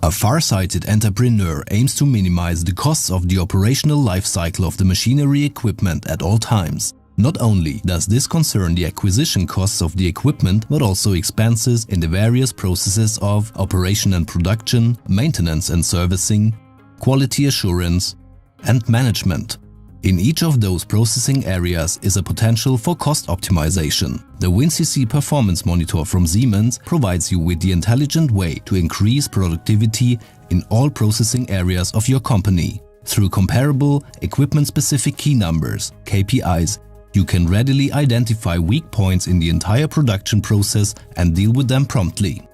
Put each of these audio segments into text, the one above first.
A far-sighted entrepreneur aims to minimize the costs of the operational life cycle of the machinery equipment at all times. Not only does this concern the acquisition costs of the equipment, but also expenses in the various processes of operation and production, maintenance and servicing, quality assurance, and management. In each of those processing areas is a potential for cost optimization. The WinCC Performance Monitor from Siemens provides you with the intelligent way to increase productivity in all processing areas of your company. Through comparable, equipment-specific key numbers, KPIs, you can readily identify weak points in the entire production process and deal with them promptly.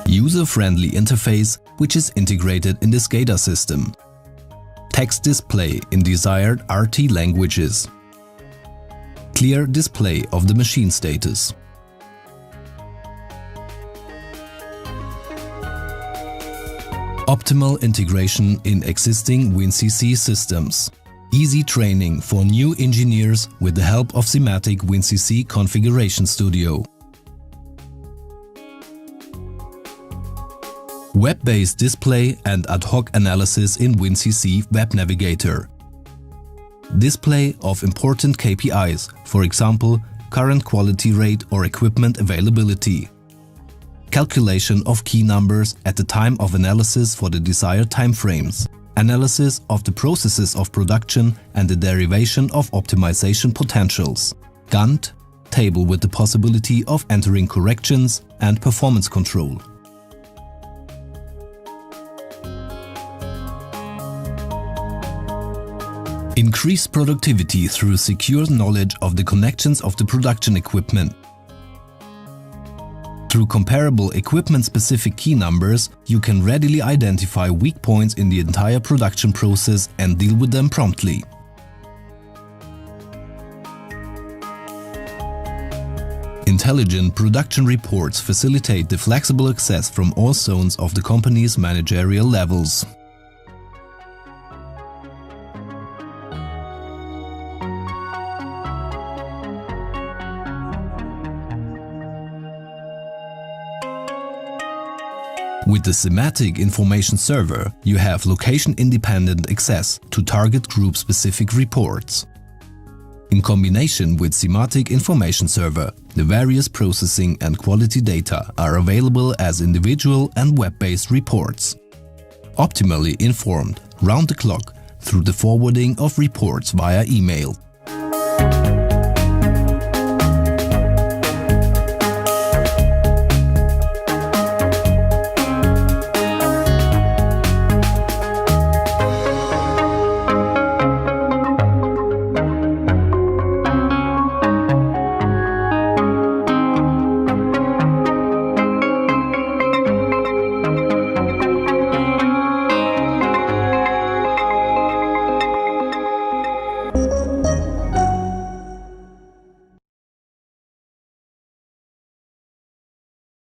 User-friendly interface, which is integrated in the SCADA system. Text display in desired RT languages. Clear display of the machine status. Optimal integration in existing WinCC systems. Easy training for new engineers with the help of Simatic WinCC Configuration Studio. Web-based display and ad hoc analysis in WinCC Web Navigator. Display of important KPIs, for example, current quality rate or equipment availability. Calculation of key numbers at the time of analysis for the desired timeframes. Analysis of the processes of production and the derivation of optimization potentials. Gantt, table with the possibility of entering corrections and performance control. Increase productivity through secure knowledge of the connections of the production equipment. Through comparable equipment-specific key numbers, you can readily identify weak points in the entire production process and deal with them promptly. Intelligent production reports facilitate the flexible access from all zones of the company's managerial levels. With the Simatic Information Server, you have location-independent access to target group-specific reports. In combination with Simatic Information Server, the various processing and quality data are available as individual and web-based reports. Optimally informed round the clock through the forwarding of reports via email.